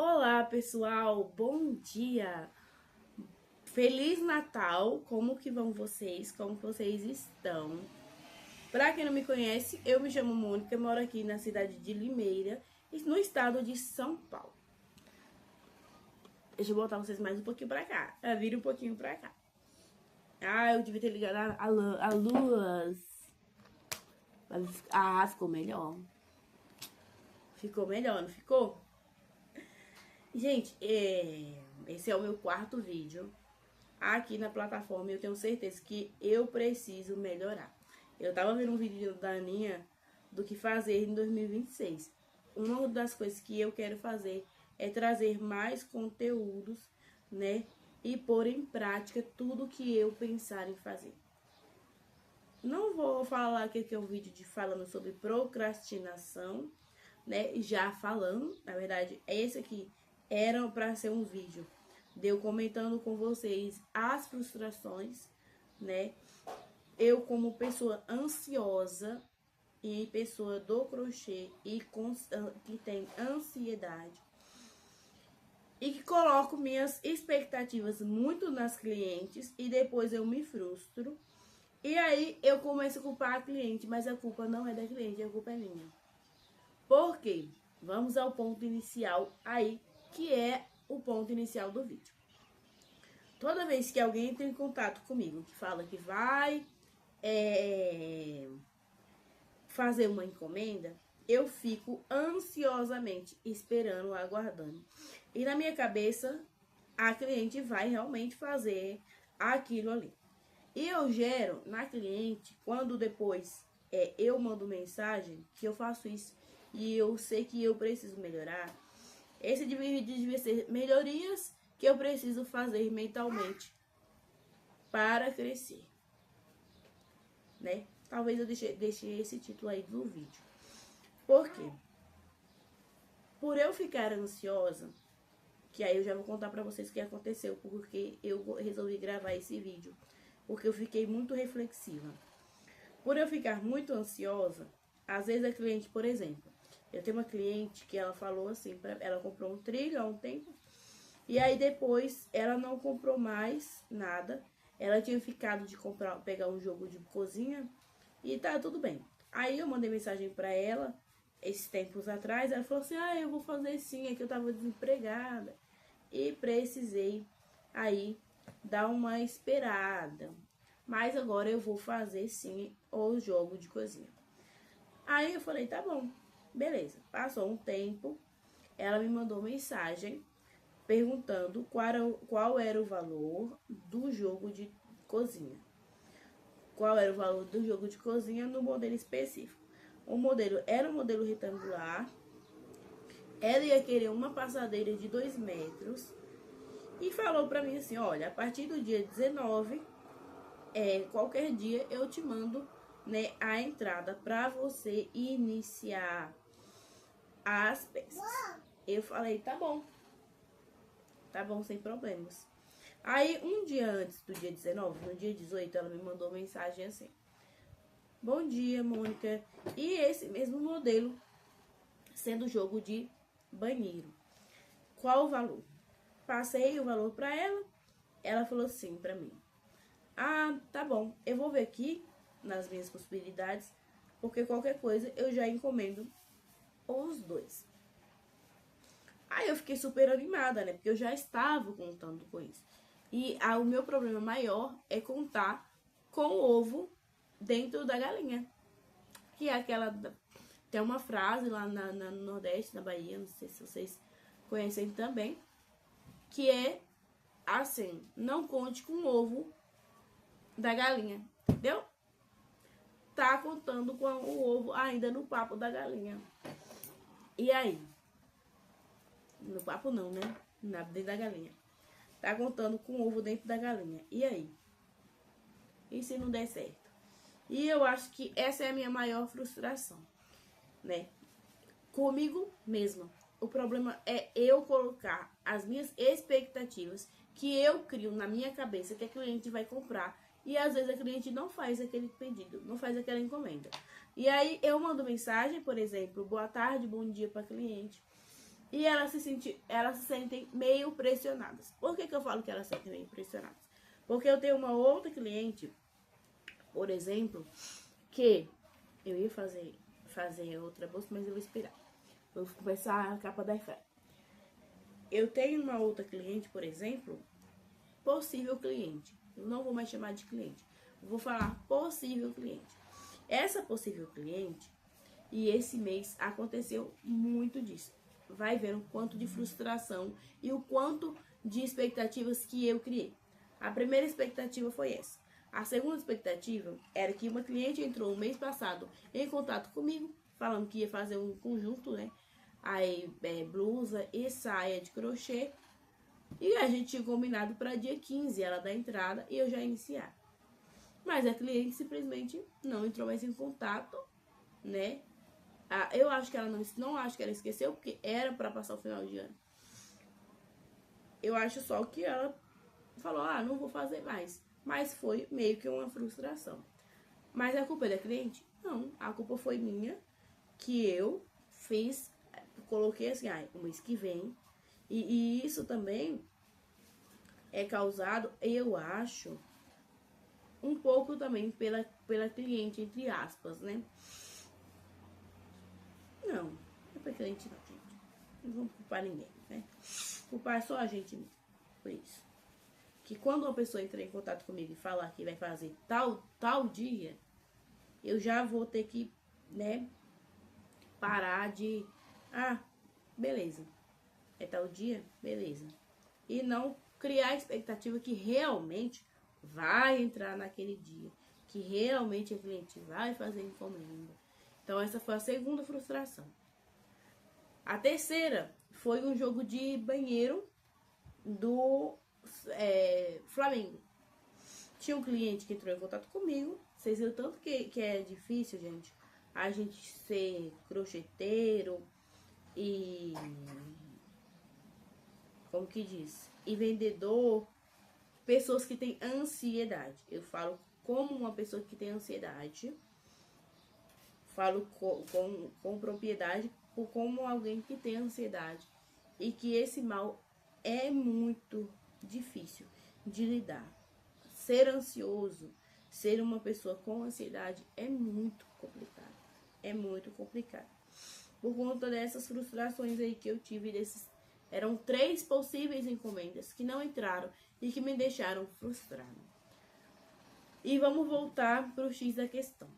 Olá, pessoal, bom dia, Feliz Natal, como que vão vocês, como vocês estão? Pra quem não me conhece, eu me chamo Mônica, moro aqui na cidade de Limeira, no estado de São Paulo. Deixa eu botar vocês mais um pouquinho pra cá, vira um pouquinho pra cá. Eu devia ter ligado a luz. Ficou melhor. Ficou melhor, não ficou? Gente, esse é o meu quarto vídeo aqui na plataforma. Eu tenho certeza que eu preciso melhorar. Eu tava vendo um vídeo da Aninha do que fazer em 2026. Uma das coisas que eu quero fazer é trazer mais conteúdos, né? E pôr em prática tudo que eu pensar em fazer. Não vou falar aqui que é um vídeo falando sobre procrastinação, né? Já falando, na verdade, esse aqui era para ser um vídeo de eu comentando com vocês as frustrações, né? Eu como pessoa ansiosa e pessoa do crochê e que tem ansiedade e que coloco minhas expectativas muito nas clientes e depois eu me frustro. E aí eu começo a culpar a cliente, mas a culpa não é da cliente, a culpa é minha. Por quê? Vamos ao ponto inicial aí, que é o ponto inicial do vídeo. Toda vez que alguém entra em contato comigo, que fala que vai fazer uma encomenda, eu fico ansiosamente esperando, aguardando. E na minha cabeça, a cliente vai realmente fazer aquilo ali. E eu gero na cliente, quando depois eu mando mensagem, que eu faço isso e eu sei que eu preciso melhorar, esse vídeo devia ser melhorias que eu preciso fazer mentalmente para crescer, né? Talvez eu deixe esse título aí do vídeo. Por quê? Por eu ficar ansiosa, que aí eu já vou contar pra vocês o que aconteceu, porque eu resolvi gravar esse vídeo, porque eu fiquei muito reflexiva. Por eu ficar muito ansiosa, às vezes a cliente, por exemplo, eu tenho uma cliente que ela falou assim, ela comprou um trilho há um tempo, e aí depois ela não comprou mais nada, ela tinha ficado de pegar um jogo de cozinha e tá tudo bem. Aí eu mandei mensagem pra ela, esses tempos atrás, ela falou assim, eu vou fazer sim, é que eu tava desempregada e precisei aí dar uma esperada. Mas agora eu vou fazer sim o jogo de cozinha. Aí eu falei, tá bom, beleza. Passou um tempo, ela me mandou mensagem perguntando qual era o valor do jogo de cozinha. Qual era o valor do jogo de cozinha no modelo específico. O modelo era um modelo retangular. Ela ia querer uma passadeira de 2 metros. E falou pra mim assim, olha, a partir do dia 19, qualquer dia eu te mando, né, a entrada pra você iniciar as peças. Eu falei, tá bom, sem problemas. Aí, um dia antes do dia 19, no dia 18, ela me mandou mensagem assim, bom dia, Mônica, e esse mesmo modelo sendo jogo de banheiro, qual o valor? Passei o valor pra ela, ela falou assim pra mim, tá bom, eu vou ver aqui nas minhas possibilidades, porque qualquer coisa eu já encomendo os dois. Aí eu fiquei super animada, né? Porque eu já estava contando com isso. E o meu problema maior é contar com o ovo dentro da galinha. Que é aquela... Tem uma frase lá no Nordeste, na Bahia, não sei se vocês conhecem também, que é assim, não conte com o ovo da galinha, entendeu? Tá contando com o ovo ainda no papo da galinha. E aí? No papo não, né? Dentro da galinha. Tá contando com o ovo dentro da galinha. E aí? E se não der certo? E eu acho que essa é a minha maior frustração, né? Comigo mesma. O problema é eu colocar as minhas expectativas que eu crio na minha cabeça que a cliente vai comprar. E às vezes a cliente não faz aquele pedido, não faz aquela encomenda. E aí eu mando mensagem, por exemplo, boa tarde, bom dia para cliente. E elas se sentem meio pressionadas. Por que eu falo que elas se sentem meio pressionadas? Porque eu tenho uma outra cliente, por exemplo, que eu ia fazer outra bolsa, mas eu vou esperar. Vou começar a capa da Ifra. Eu tenho uma outra cliente, por exemplo, possível cliente. Eu não vou mais chamar de cliente. Eu vou falar possível cliente. Essa possível cliente, e esse mês aconteceu muito disso. Vai vendo o quanto de frustração e o quanto de expectativas que eu criei. A primeira expectativa foi essa. A segunda expectativa era que uma cliente entrou no mês passado em contato comigo, falando que ia fazer um conjunto, né? Aí, blusa e saia de crochê. E a gente tinha combinado para dia 15 ela dar entrada e eu já iniciar. Mas a cliente simplesmente não entrou mais em contato, né? Eu acho que ela não acho que ela esqueceu, porque era para passar o final de ano. Eu acho só que ela falou, não vou fazer mais. Mas foi meio que uma frustração. Mas a culpa é da cliente? Não, a culpa foi minha, que eu coloquei assim, o mês que vem. E isso também é causado, eu acho, um pouco também pela cliente, entre aspas, né? Não é pra cliente não, gente. Não vamos culpar ninguém, né? Culpar só a gente mesmo, por isso. Que quando uma pessoa entra em contato comigo e falar que vai fazer tal dia, eu já vou ter que, né, parar de... beleza. É tal dia? Beleza. E não criar a expectativa que realmente vai entrar naquele dia. Que realmente a cliente vai fazer encomenda. Então essa foi a segunda frustração. A terceira foi um jogo de banheiro do Flamengo. Tinha um cliente que entrou em contato comigo. Vocês viram tanto que é difícil, gente, a gente ser crocheteiro e... como que diz? E vendedor. Pessoas que têm ansiedade. Eu falo como uma pessoa que tem ansiedade. Falo com propriedade como alguém que tem ansiedade. E que esse mal é muito difícil de lidar. Ser ansioso, ser uma pessoa com ansiedade é muito complicado. É muito complicado. Por conta dessas frustrações aí que eu tive eram 3 possíveis encomendas que não entraram e que me deixaram frustrado. E vamos voltar para o X da questão.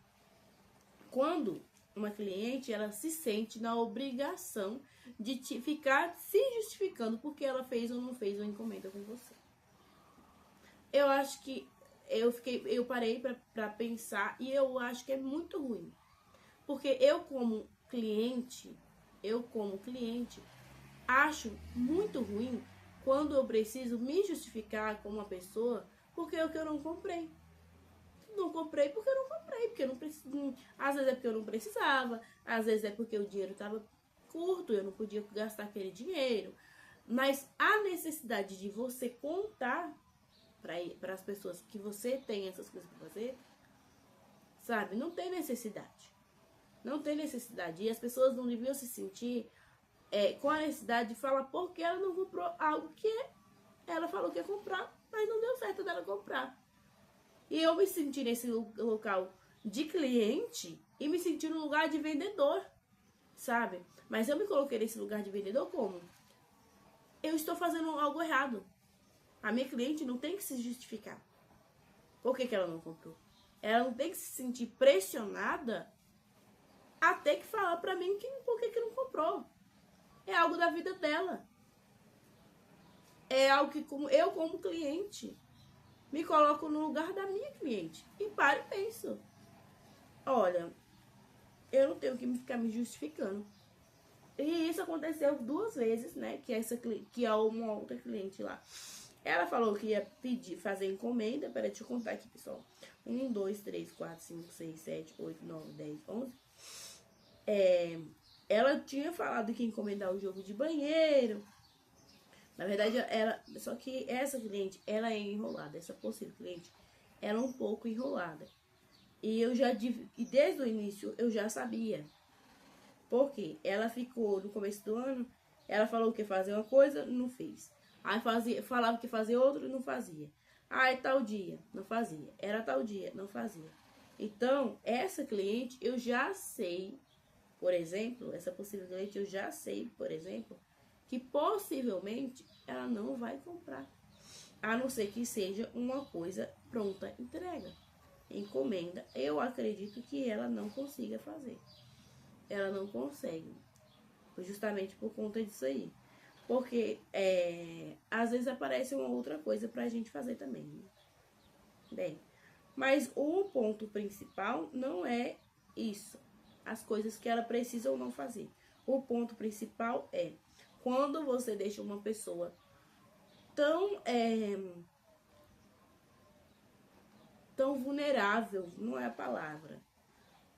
Quando uma cliente, ela se sente na obrigação de ficar se justificando porque ela fez ou não fez uma encomenda com você. Eu acho que eu parei para pensar e eu acho que é muito ruim. Porque eu como cliente, acho muito ruim quando eu preciso me justificar com uma pessoa porque é o que eu não comprei. Não comprei porque eu não comprei, porque eu não preciso. Às vezes é porque eu não precisava, às vezes é porque o dinheiro estava curto, eu não podia gastar aquele dinheiro. Mas a necessidade de você contar para as pessoas que você tem essas coisas para fazer, sabe? Não tem necessidade. Não tem necessidade. E as pessoas não deviam se sentir com a necessidade de falar porque ela não comprou algo que ela falou que ia comprar, mas não deu certo dela comprar. E eu me senti nesse local de cliente e me senti no lugar de vendedor, sabe? Mas eu me coloquei nesse lugar de vendedor como? Eu estou fazendo algo errado. A minha cliente não tem que se justificar. Por que ela não comprou? Ela não tem que se sentir pressionada a ter que falar pra mim por que não comprou. É algo da vida dela. É algo que eu como cliente me coloco no lugar da minha cliente. E paro e penso. Olha, eu não tenho que ficar me justificando. E isso aconteceu 2 vezes, né? Que é uma outra cliente lá. Ela falou que ia fazer encomenda. Peraí, deixa eu contar aqui, pessoal. 1, 2, 3, 4, 5, 6, 7, 8, 9, 10, 11. Ela tinha falado que ia encomendar o jogo de banheiro. Na verdade, só que essa cliente, ela é enrolada. Essa possível cliente, ela é um pouco enrolada. E desde o início, eu já sabia. Porque ela ficou, no começo do ano, Ela falou que ia fazer uma coisa, não fez. Aí falava que ia fazer outra, não fazia. Aí tal dia, não fazia. Era tal dia, não fazia. Então, essa cliente eu já sei, por exemplo, essa possível cliente eu já sei, por exemplo, que possivelmente ela não vai comprar. A não ser que seja uma coisa pronta entrega. Encomenda, eu acredito que ela não consiga fazer. Ela não consegue. Justamente por conta disso aí. Porque às vezes aparece uma outra coisa pra gente fazer também. Né? Bem, mas o ponto principal não é isso. As coisas que ela precisa ou não fazer. O ponto principal é quando você deixa uma pessoa tão vulnerável, não é a palavra,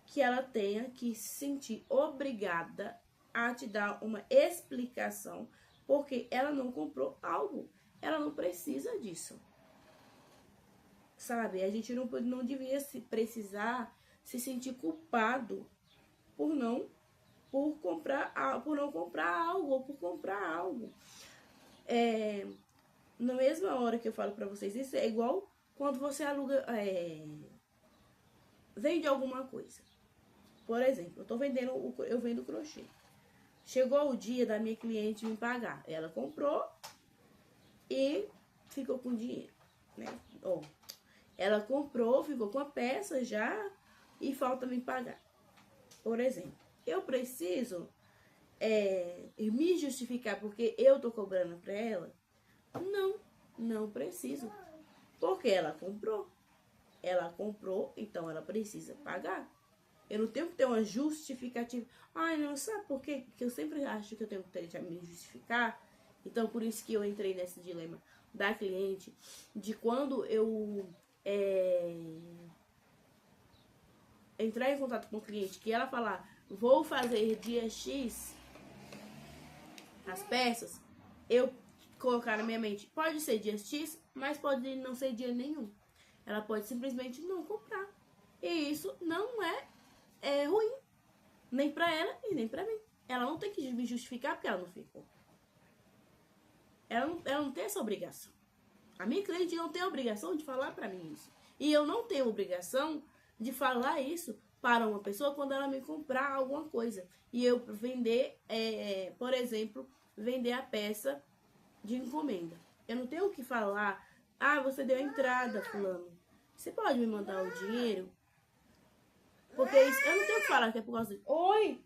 que ela tenha que se sentir obrigada a te dar uma explicação porque ela não comprou algo. Ela não precisa disso. Sabe? A gente não devia precisar se sentir culpado por não comprar algo ou por comprar algo. Na mesma hora que eu falo pra vocês isso, é igual quando você aluga, vende alguma coisa. Por exemplo, eu vendo crochê. Chegou o dia da minha cliente me pagar. Ela comprou e ficou com dinheiro, né? Ela comprou, ficou com a peça já e falta me pagar. Por exemplo, eu preciso me justificar porque eu tô cobrando pra ela? Não preciso. Porque ela comprou. Ela comprou, então ela precisa pagar. Eu não tenho que ter uma justificativa. Ai, não, sabe por quê? Porque eu sempre acho que eu tenho que ter me justificar. Então, por isso que eu entrei nesse dilema da cliente. De quando eu entrar em contato com o cliente, que ela falar, vou fazer dia X as peças, eu colocar na minha mente, pode ser dia X, mas pode não ser dia nenhum. Ela pode simplesmente não comprar. E isso não é ruim. Nem pra ela e nem pra mim. Ela não tem que me justificar porque ela não ficou. Ela não tem essa obrigação. A minha cliente não tem a obrigação de falar pra mim isso. E eu não tenho obrigação de falar isso para uma pessoa quando ela me comprar alguma coisa. E eu vender, por exemplo, vender a peça de encomenda. Eu não tenho que falar, você deu a entrada, fulano. Você pode me mandar o dinheiro? Porque isso, eu não tenho que falar que é por causa disso. Oi!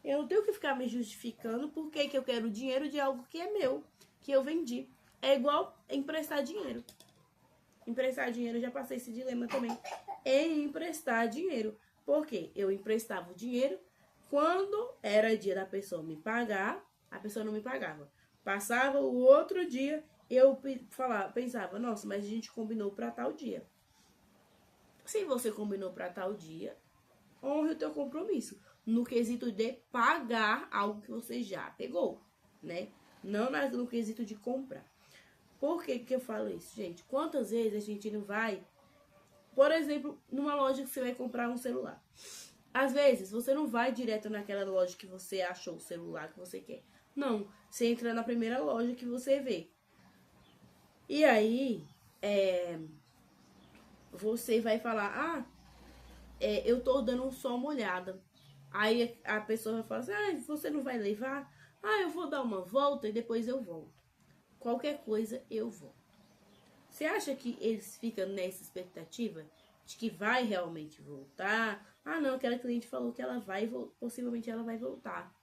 Eu não tenho que ficar me justificando porque que eu quero dinheiro de algo que é meu, que eu vendi. É igual emprestar dinheiro. Emprestar dinheiro, eu já passei esse dilema também. Em emprestar dinheiro. Porque eu emprestava o dinheiro, quando era dia da pessoa me pagar, a pessoa não me pagava. Passava o outro dia, eu pensava, nossa, mas a gente combinou para tal dia. Se você combinou para tal dia, honre o teu compromisso. No quesito de pagar algo que você já pegou, né? Não no quesito de comprar. Por que eu falo isso, gente? Quantas vezes a gente não vai, por exemplo, numa loja que você vai comprar um celular. Às vezes, você não vai direto naquela loja que você achou o celular que você quer. Não, você entra na primeira loja que você vê. E aí, você vai falar, eu tô dando só uma olhada. Aí a pessoa vai falar assim, você não vai levar? Eu vou dar uma volta e depois eu volto. Qualquer coisa, eu volto. Você acha que eles ficam nessa expectativa de que vai realmente voltar? Não, aquela cliente falou que ela vai, possivelmente ela vai voltar.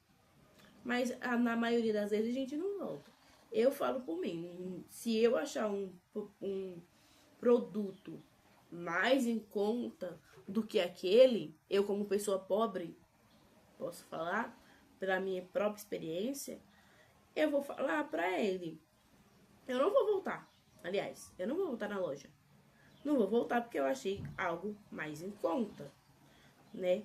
Mas na maioria das vezes a gente não volta. Eu falo por mim, se eu achar um produto mais em conta do que aquele, eu como pessoa pobre, posso falar, pela minha própria experiência, eu vou falar pra ele, eu não vou voltar. Aliás, eu não vou voltar na loja. Não vou voltar porque eu achei algo mais em conta, né?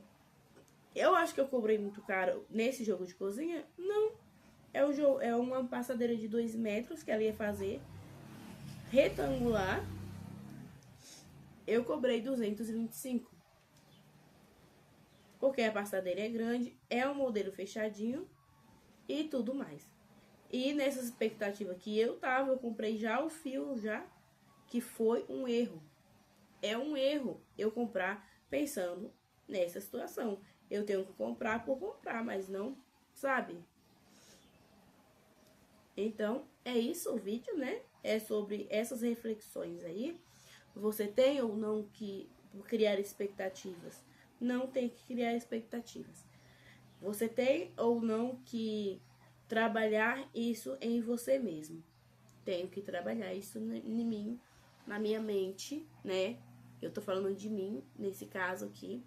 Eu acho que eu cobrei muito caro nesse jogo de cozinha? Não. É uma passadeira de 2 metros que ela ia fazer, retangular. Eu cobrei 225. porque a passadeira é grande, é um modelo fechadinho e tudo mais. E nessa expectativa que eu tava, eu comprei já o fio, já, que foi um erro. É um erro eu comprar pensando nessa situação. Eu tenho que comprar por comprar, mas não, sabe? Então, é isso o vídeo, né? É sobre essas reflexões aí. Você tem ou não que criar expectativas? Não tem que criar expectativas. Você tem ou não que trabalhar isso em você mesmo? Tenho que trabalhar isso em mim, na minha mente, né? Eu tô falando de mim, nesse caso aqui.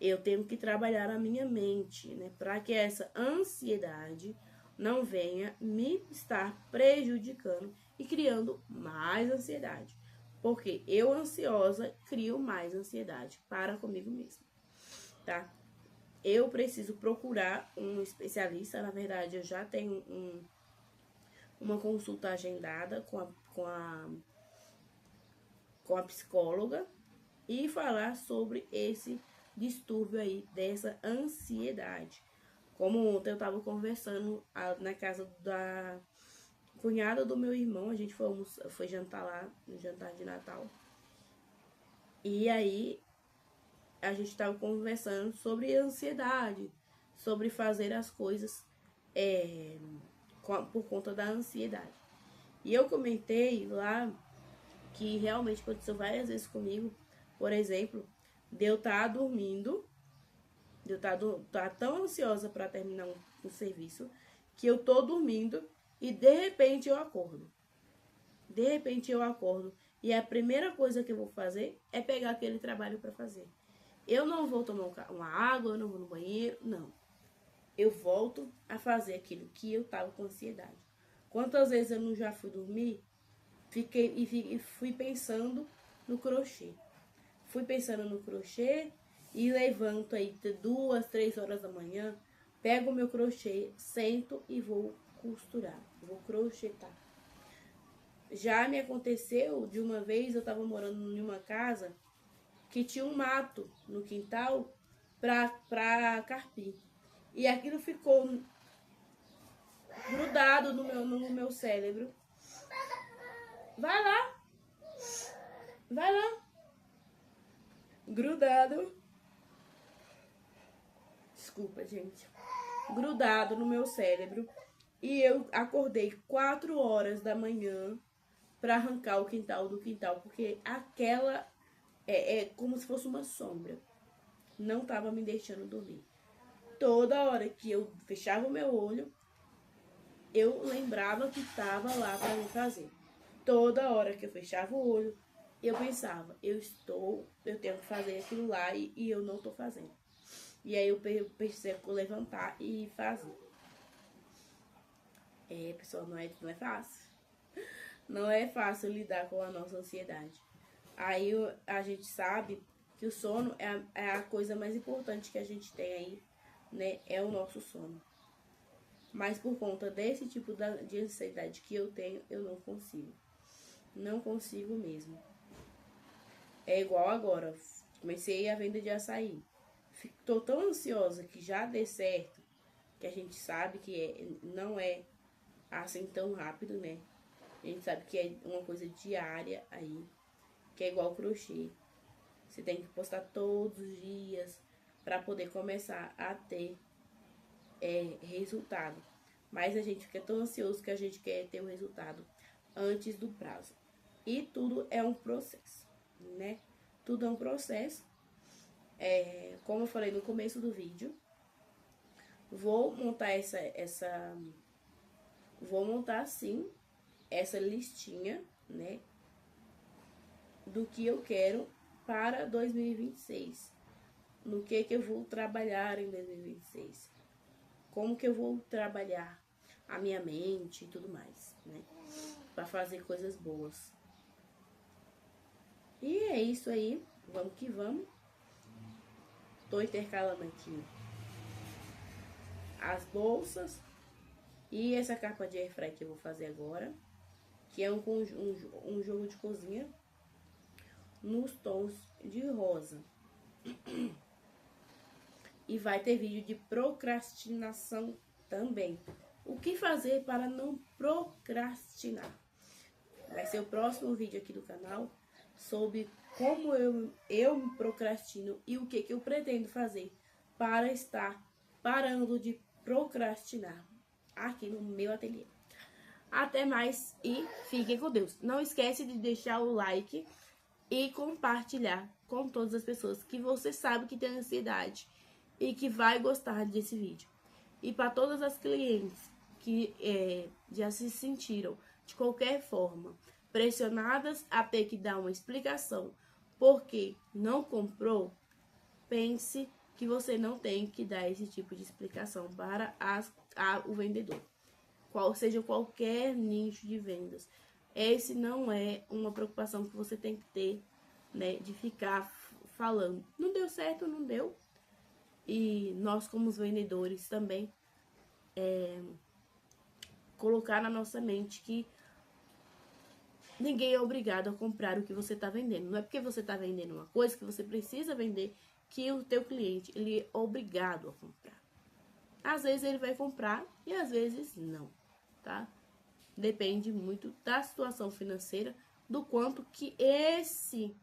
Eu tenho que trabalhar a minha mente, né? Para que essa ansiedade não venha me estar prejudicando e criando mais ansiedade. Porque eu, ansiosa, crio mais ansiedade para comigo mesma, tá? Eu preciso procurar um especialista. Na verdade, eu já tenho uma consulta agendada com a psicóloga e falar sobre esse distúrbio aí dessa ansiedade. Como ontem eu tava conversando na casa da cunhada do meu irmão, a gente foi jantar lá, no jantar de Natal. E aí a gente tava conversando sobre ansiedade, sobre fazer as coisas por conta da ansiedade. E eu comentei lá que realmente aconteceu várias vezes comigo, por exemplo, de eu estar dormindo, de eu estar tão ansiosa para terminar um serviço, que eu tô dormindo e de repente eu acordo. De repente eu acordo e a primeira coisa que eu vou fazer é pegar aquele trabalho para fazer. Eu não vou tomar uma água, eu não vou no banheiro, não. Eu volto a fazer aquilo que eu tava com ansiedade. Quantas vezes eu não já fui dormir, fui pensando no crochê. Fui pensando no crochê e levanto aí 2, 3 horas da manhã, pego o meu crochê, sento e vou costurar, vou crochetar. Já me aconteceu de uma vez, eu tava morando em uma casa que tinha um mato no quintal pra carpir. E aquilo ficou grudado no meu cérebro. Vai lá, vai lá. Grudado. Desculpa, gente. Grudado no meu cérebro. E eu acordei 4 horas da manhã para arrancar o quintal do quintal, porque aquela é como se fosse uma sombra. Não tava me deixando dormir. Toda hora que eu fechava o meu olho, eu lembrava que tava lá para me fazer. Toda hora que eu fechava o olho, eu pensava, eu tenho que fazer aquilo lá e eu não tô fazendo. E aí eu percebo levantar e fazer. Pessoal, não é fácil. Não é fácil lidar com a nossa ansiedade. Aí a gente sabe que o sono é a coisa mais importante que a gente tem aí, né? É o nosso sono. Mas por conta desse tipo de ansiedade que eu tenho, eu não consigo. Não consigo mesmo. É igual agora. Comecei a venda de açaí. Tô tão ansiosa que já dê certo, que a gente sabe que não é assim tão rápido, né? A gente sabe que é uma coisa diária aí, que é igual crochê. Você tem que postar todos os dias para poder começar a ter resultado. Mas a gente fica tão ansioso que a gente quer ter o resultado antes do prazo. E tudo é um processo, né? Tudo é um processo. Como eu falei no começo do vídeo, vou montar vou montar sim essa listinha, né, do que eu quero para 2026. No que eu vou trabalhar em 2026. Como que eu vou trabalhar a minha mente e tudo mais, né, para fazer coisas boas. E é isso aí, vamos que vamos. Tô intercalando aqui as bolsas e essa capa de airfryer que eu vou fazer agora, que é um jogo de cozinha nos tons de rosa. E vai ter vídeo de procrastinação também. O que fazer para não procrastinar? Vai ser o próximo vídeo aqui do canal sobre como eu me procrastino e o que eu pretendo fazer para estar parando de procrastinar aqui no meu ateliê. Até mais e fiquem com Deus. Não esquece de deixar o like e compartilhar com todas as pessoas que você sabe que tem ansiedade e que vai gostar desse vídeo. E para todas as clientes que já se sentiram de qualquer forma pressionadas a ter que dar uma explicação porque não comprou, pense que você não tem que dar esse tipo de explicação para o vendedor. Seja qualquer nicho de vendas. Esse não é uma preocupação que você tem que ter, né, de ficar falando. Não deu certo, não deu. E nós, como os vendedores, também colocar na nossa mente que ninguém é obrigado a comprar o que você está vendendo. Não é porque você está vendendo uma coisa que você precisa vender que o teu cliente ele é obrigado a comprar. Às vezes ele vai comprar e às vezes não, tá? Depende muito da situação financeira, do quanto que esse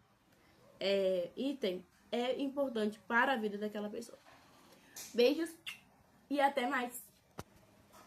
item é importante para a vida daquela pessoa. Beijos e até mais!